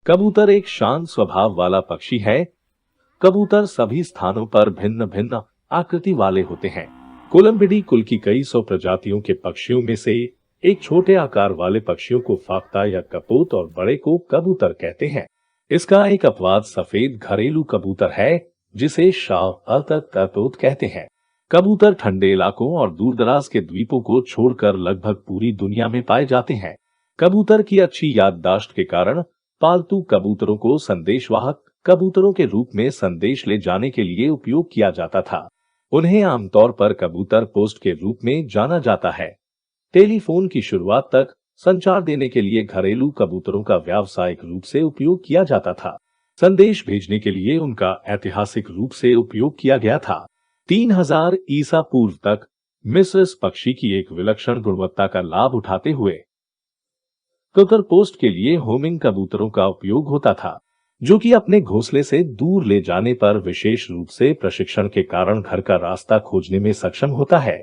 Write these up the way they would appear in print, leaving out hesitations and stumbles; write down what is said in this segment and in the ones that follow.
कबूतर एक शांत स्वभाव वाला पक्षी है। कबूतर सभी स्थानों पर भिन्न भिन्न आकृति वाले होते हैं। कोलंबिडी कुल की कई सौ प्रजातियों के पक्षियों में से एक छोटे आकार वाले पक्षियों को फाख्ता या कपोत और बड़े को कबूतर कहते हैं। इसका एक अपवाद सफेद घरेलू कबूतर है जिसे शाह-तोत कहते हैं। कबूतर ठंडे इलाकों और दूरदराज के द्वीपों को छोड़कर लगभग पूरी दुनिया में पाए जाते हैं। कबूतर की अच्छी याददाश्त के कारण पालतू कबूतरों को संदेशवाहक कबूतरों के रूप में संदेश ले जाने के लिए उपयोग किया जाता था। उन्हें आमतौर पर कबूतर पोस्ट के रूप में जाना जाता है। टेलीफोन की शुरुआत तक संचार देने के लिए घरेलू कबूतरों का व्यावसायिक रूप से उपयोग किया जाता था। संदेश भेजने के लिए उनका ऐतिहासिक रूप से उपयोग किया गया था। 3000 ईसा पूर्व तक मिस्र इस पक्षी की एक विलक्षण गुणवत्ता का लाभ उठाते हुए कबूतर पोस्ट के लिए होमिंग कबूतरों का उपयोग होता था, जो कि अपने घोंसले से दूर ले जाने पर विशेष रूप से प्रशिक्षण के कारण घर का रास्ता खोजने में सक्षम होता है।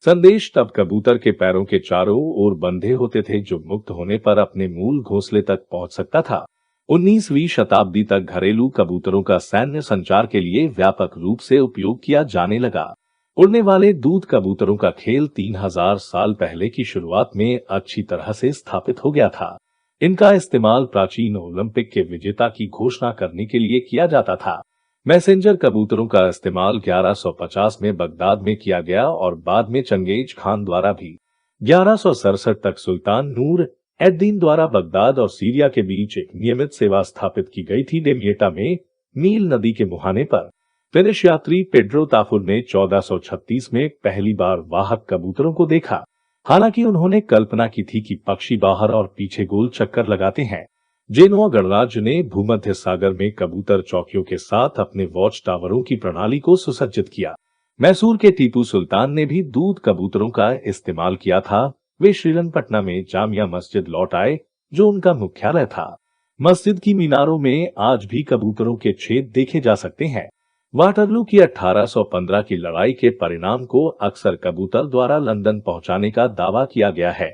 संदेश तब कबूतर के पैरों के चारों ओर बंधे होते थे, जो मुक्त होने पर अपने मूल घोंसले तक पहुंच सकता था। 19वीं शताब्दी तक घरेलू कबूतरों का सैन्य संचार के लिए व्यापक रूप से उपयोग किया जाने लगा। उड़ने वाले दूध कबूतरों का खेल 3000 साल पहले की शुरुआत में अच्छी तरह से स्थापित हो गया था। इनका इस्तेमाल प्राचीन ओलंपिक के विजेता की घोषणा करने के लिए किया जाता था। मैसेंजर कबूतरों का इस्तेमाल 1150 में बगदाद में किया गया और बाद में चंगेज खान द्वारा भी 1167 तक सुल्तान नूर एद्दीन द्वारा बगदाद और सीरिया के बीच एक नियमित सेवा स्थापित की गई थी। डेमिएटा में नील नदी के मुहाने पर फिनिश यात्री पेड्रो ताफुर ने 1436 में पहली बार वाहक कबूतरों को देखा। हालांकि उन्होंने कल्पना की थी कि पक्षी बाहर और पीछे गोल चक्कर लगाते हैं। जेनोआ गणराज्य ने भूमध्य सागर में कबूतर चौकियों के साथ अपने वॉच टावरों की प्रणाली को सुसज्जित किया। मैसूर के टीपू सुल्तान ने भी दूध कबूतरों का इस्तेमाल किया था। वे श्रीरंगपटना में जामिया मस्जिद लौट आए, जो उनका मुख्यालय था। मस्जिद की मीनारों में आज भी कबूतरों के छेद देखे जा सकते हैं। वाटरलू की 1815 की लड़ाई के परिणाम को अक्सर कबूतर द्वारा लंदन पहुंचाने का दावा किया गया है,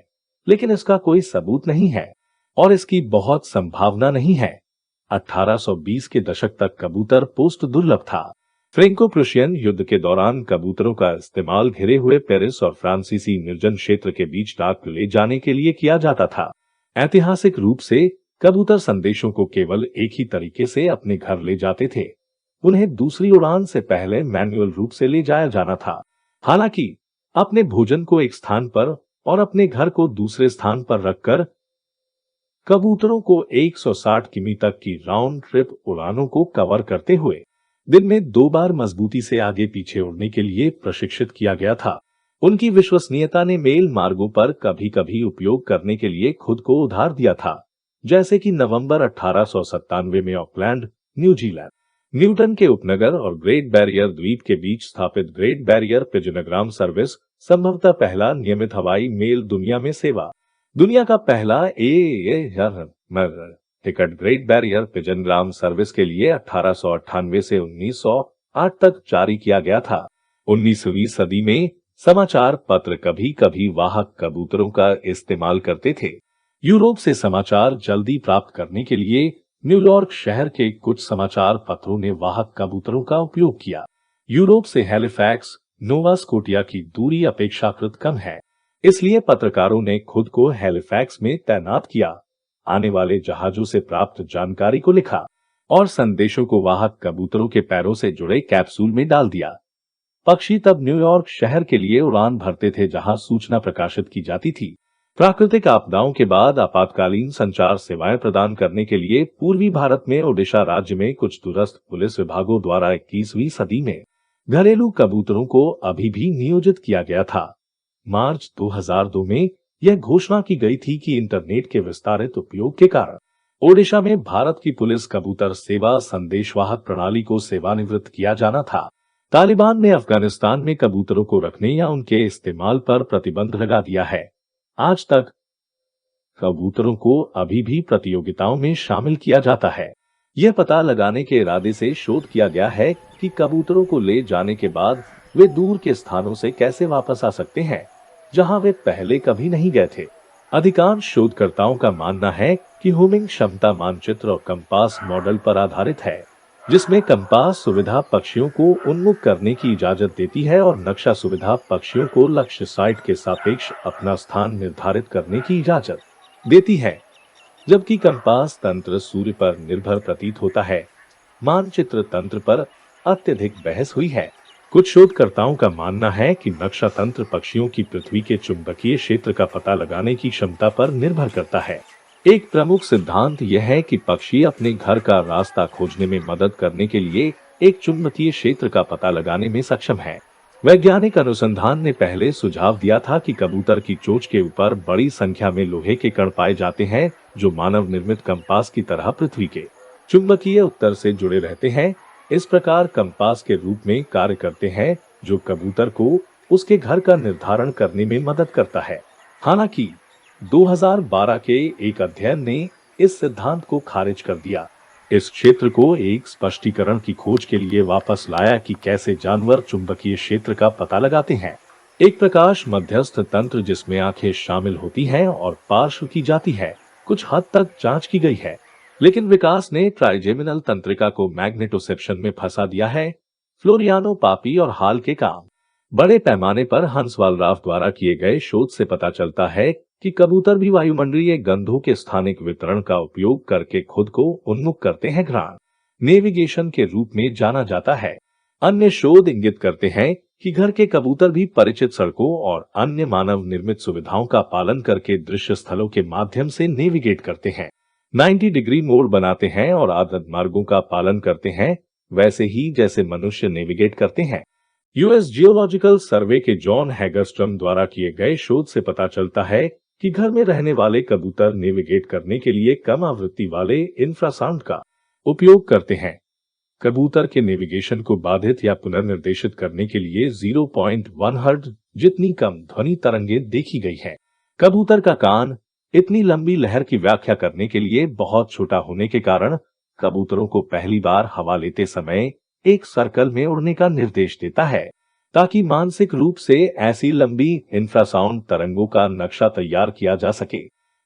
लेकिन इसका कोई सबूत नहीं है और इसकी बहुत संभावना नहीं है। 1820 के दशक तक कबूतर पोस्ट दुर्लभ था। फ्रेंको प्रुशियन युद्ध के दौरान कबूतरों का इस्तेमाल घिरे हुए पेरिस और फ्रांसीसी निर्जन क्षेत्र के बीच डाक ले जाने के लिए किया जाता था। ऐतिहासिक रूप से कबूतर संदेशों को केवल एक ही तरीके से अपने घर ले जाते थे। उन्हें दूसरी उड़ान से पहले मैन्युअल रूप से ले जाया जाना था। हालांकि अपने भोजन को एक स्थान पर और अपने घर को दूसरे स्थान पर रखकर कबूतरों को 160 किमी तक की राउंड ट्रिप उड़ानों को कवर करते हुए दिन में 2 बार मजबूती से आगे पीछे उड़ने के लिए प्रशिक्षित किया गया था। उनकी विश्वसनीयता ने मेल मार्गों पर कभी कभी उपयोग करने के लिए खुद को उधार दिया था, जैसे कि नवंबर 1897 में ऑकलैंड, न्यूजीलैंड, न्यूटन के उपनगर और ग्रेट बैरियर द्वीप के बीच स्थापित ग्रेट बैरियर पिजनग्राम सर्विस संभवतः पहला नियमित हवाई मेल दुनिया में सेवा। दुनिया का पहला टिकट ग्रेट बैरियर पिजनग्राम सर्विस के लिए 1898 से 1908 तक जारी किया गया था। 19वीं सदी में समाचार पत्र कभी कभी वाहक कबूतरों का इस्तेमाल करते थे। यूरोप से समाचार जल्दी प्राप्त करने के लिए न्यूयॉर्क शहर के कुछ समाचार पत्रों ने वाहक कबूतरों का उपयोग किया। यूरोप से हैलिफैक्स, नोवा स्कोटिया की दूरी अपेक्षाकृत कम है, इसलिए पत्रकारों ने खुद को हैलिफैक्स में तैनात किया, आने वाले जहाजों से प्राप्त जानकारी को लिखा और संदेशों को वाहक कबूतरों के पैरों से जुड़े कैप्सूल में डाल दिया। पक्षी तब न्यूयॉर्क शहर के लिए उड़ान भरते थे जहां सूचना प्रकाशित की जाती थी। प्राकृतिक आपदाओं के बाद आपातकालीन संचार सेवाएं प्रदान करने के लिए पूर्वी भारत में ओडिशा राज्य में कुछ दूरस्थ पुलिस विभागों द्वारा 21वीं सदी में घरेलू कबूतरों को अभी भी नियोजित किया गया था। मार्च 2002 में यह घोषणा की गई थी कि इंटरनेट के विस्तारित उपयोग के कारण ओडिशा में भारत की पुलिस कबूतर सेवा संदेशवाहक प्रणाली को सेवानिवृत्त किया जाना था। तालिबान ने अफगानिस्तान में कबूतरों को रखने या उनके इस्तेमाल पर प्रतिबंध लगा दिया है। आज तक कबूतरों को अभी भी प्रतियोगिताओं में शामिल किया जाता है। यह पता लगाने के इरादे से शोध किया गया है कि कबूतरों को ले जाने के बाद वे दूर के स्थानों से कैसे वापस आ सकते हैं, जहां वे पहले कभी नहीं गए थे। अधिकांश शोधकर्ताओं का मानना है कि होमिंग क्षमता मानचित्र और कंपास मॉडल पर आधारित है, जिसमें कंपास सुविधा पक्षियों को उन्मुख करने की इजाजत देती है और नक्शा सुविधा पक्षियों को लक्ष्य साइट के सापेक्ष अपना स्थान निर्धारित करने की इजाजत देती है। जबकि कंपास तंत्र सूर्य पर निर्भर प्रतीत होता है, मानचित्र तंत्र पर अत्यधिक बहस हुई है। कुछ शोधकर्ताओं का मानना है कि नक्शा तंत्र पक्षियों की पृथ्वी के चुंबकीय क्षेत्र का पता लगाने की क्षमता पर निर्भर करता है। एक प्रमुख सिद्धांत यह है कि पक्षी अपने घर का रास्ता खोजने में मदद करने के लिए एक चुंबकीय क्षेत्र का पता लगाने में सक्षम है। वैज्ञानिक अनुसंधान ने पहले सुझाव दिया था कि कबूतर की चोंच के ऊपर बड़ी संख्या में लोहे के कण पाए जाते हैं, जो मानव निर्मित कंपास की तरह पृथ्वी के चुंबकीय उत्तर से जुड़े रहते हैं। इस प्रकार कंपास के रूप में कार्य करते हैं, जो कबूतर को उसके घर का निर्धारण करने में मदद करता है। हालांकि 2012 के एक अध्ययन ने इस सिद्धांत को खारिज कर दिया। इस क्षेत्र को एक स्पष्टीकरण की खोज के लिए वापस लाया कि कैसे जानवर चुंबकीय क्षेत्र का पता लगाते हैं। एक प्रकाश मध्यस्थ तंत्र जिसमें आंखें शामिल होती हैं और पार्श्व की जाती है, कुछ हद तक जांच की गई है, लेकिन विकास ने ट्राइजेमिनल तंत्रिका को मैग्नेटोसेप्शन में फंसा दिया है। फ्लोरियानो पापी और हाल के काम। बड़े पैमाने पर हंसवाल राव द्वारा किए गए शोध से पता चलता है कि कबूतर भी वायुमंडलीय गंधों के स्थानिक वितरण का उपयोग करके खुद को उन्मुख करते हैं। घ्राण नेविगेशन के रूप में जाना जाता है। अन्य शोध इंगित करते हैं कि घर के कबूतर भी परिचित सड़कों और अन्य मानव निर्मित सुविधाओं का पालन करके दृश्य स्थलों के माध्यम से नेविगेट करते हैं, 90 डिग्री मोड़ बनाते हैं और आदत मार्गों का पालन करते हैं, वैसे ही जैसे मनुष्य नेविगेट करते हैं। यूएस जियोलॉजिकल सर्वे के जॉन हैगरस्ट्रम द्वारा किए गए शोध से पता चलता है कि घर में रहने वाले कबूतर नेविगेट करने के लिए कम आवृत्ति वाले इंफ्रासाउंड का उपयोग करते हैं। कबूतर के नेविगेशन को बाधित या पुनर्निर्देशित करने के लिए 0.1 हर्ट्ज जितनी कम ध्वनि तरंगें देखी गई है। कबूतर का कान इतनी लंबी लहर की व्याख्या करने के लिए बहुत छोटा होने के कारण कबूतरों को पहली बार हवा लेते समय एक सर्कल में उड़ने का निर्देश देता है, ताकि मानसिक रूप से ऐसी लंबी इंफ्रासाउंड तरंगों का नक्शा तैयार किया जा सके।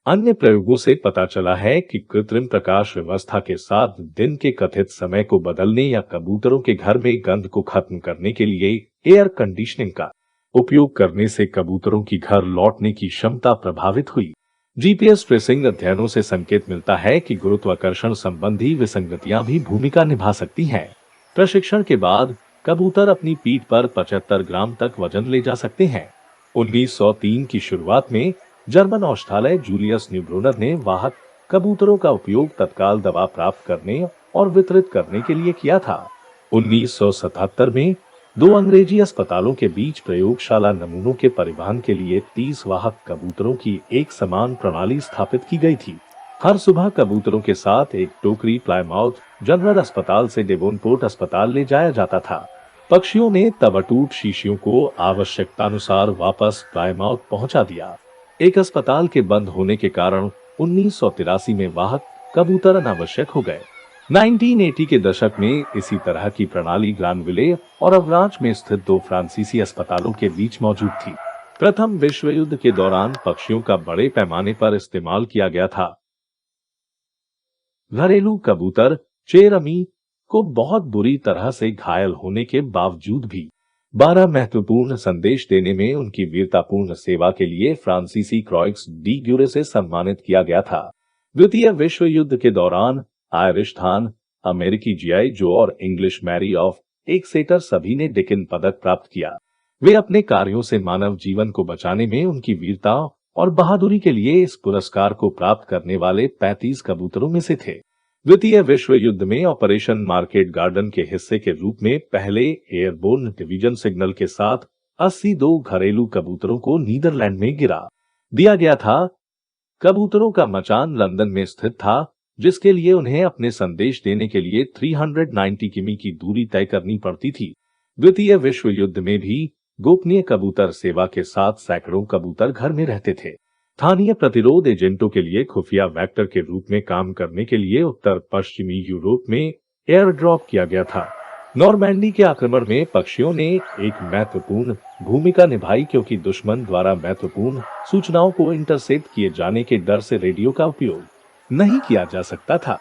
अन्य प्रयोगों से पता चला है कि कृत्रिम प्रकाश व्यवस्था के साथ दिन के कथित समय को बदलने या कबूतरों के घर में गंध को खत्म करने के लिए एयर कंडीशनिंग का उपयोग करने से कबूतरों की घर लौटने की क्षमता प्रभावित हुई। जीपीएस ट्रेसिंग अध्ययनों से संकेत मिलता है कि गुरुत्वाकर्षण संबंधी विसंगतियां भी भूमिका निभा सकती हैं। प्रशिक्षण के बाद कबूतर अपनी पीठ पर 75 ग्राम तक वजन ले जा सकते हैं। 1903 की शुरुआत में जर्मन औषधालय जूलियस न्यूब्रोनर ने वाहक कबूतरों का उपयोग तत्काल दवा प्राप्त करने और वितरित करने के लिए किया था। 1977 में 2 अंग्रेजी अस्पतालों के बीच प्रयोगशाला नमूनों के परिवहन के लिए 30 वाहक कबूतरों की एक समान प्रणाली स्थापित की गई थी। हर सुबह कबूतरों के साथ एक टोकरी प्लायमाउथ जनरल अस्पताल से डेवोनपोर्ट अस्पताल ले जाया जाता था। पक्षियों ने तब अटूट शीशियों को आवश्यकतानुसार वापस प्लायमाउथ पहुंचा दिया। एक अस्पताल के बंद होने के कारण 1983 में वाहक कबूतर अनावश्यक हो गए। 1980 के दशक में इसी तरह की प्रणाली ग्रानविले और अवरांच में स्थित 2 फ्रांसीसी अस्पतालों के बीच मौजूद थी। प्रथम विश्व युद्ध के दौरान पक्षियों का बड़े पैमाने पर इस्तेमाल किया गया था। घरेलू कबूतर चेरमी को बहुत बुरी तरह से घायल होने के बावजूद भी 12 महत्वपूर्ण संदेश देने में उनकी वीरतापूर्ण सेवा के लिए फ्रांसीसी क्रॉइक्स डी ग्यूरे से सम्मानित किया गया था। द्वितीय विश्व युद्ध के दौरान आयरिश थान, अमेरिकी जीआई जो और इंग्लिश मैरी ऑफ एक सेटर सभी ने डिकिन पदक प्राप्त किया। वे अपने कार्यों से मानव जीवन को बचाने में उनकी वीरता और बहादुरी के लिए इस पुरस्कार को प्राप्त करने वाले 35 कबूतरों में से थे। द्वितीय विश्व युद्ध में ऑपरेशन मार्केट गार्डन के हिस्से के रूप में पहले एयरबोर्न डिवीजन सिग्नल के साथ 82 घरेलू कबूतरों को नीदरलैंड में गिरा दिया गया था। कबूतरों का मचान लंदन में स्थित था, जिसके लिए उन्हें अपने संदेश देने के लिए 390 किमी की दूरी तय करनी पड़ती थी। द्वितीय विश्व युद्ध में भी गोपनीय कबूतर सेवा के साथ सैकड़ों कबूतर घर में रहते थे। स्थानीय प्रतिरोध एजेंटों के लिए खुफिया वेक्टर के रूप में काम करने के लिए उत्तर पश्चिमी यूरोप में एयर ड्रॉप किया गया था। नॉर्मैंडी के आक्रमण में पक्षियों ने एक महत्वपूर्ण भूमिका निभाई, क्योंकि दुश्मन द्वारा महत्वपूर्ण सूचनाओं को इंटरसेप्ट किए जाने के डर से रेडियो का उपयोग नहीं किया जा सकता था।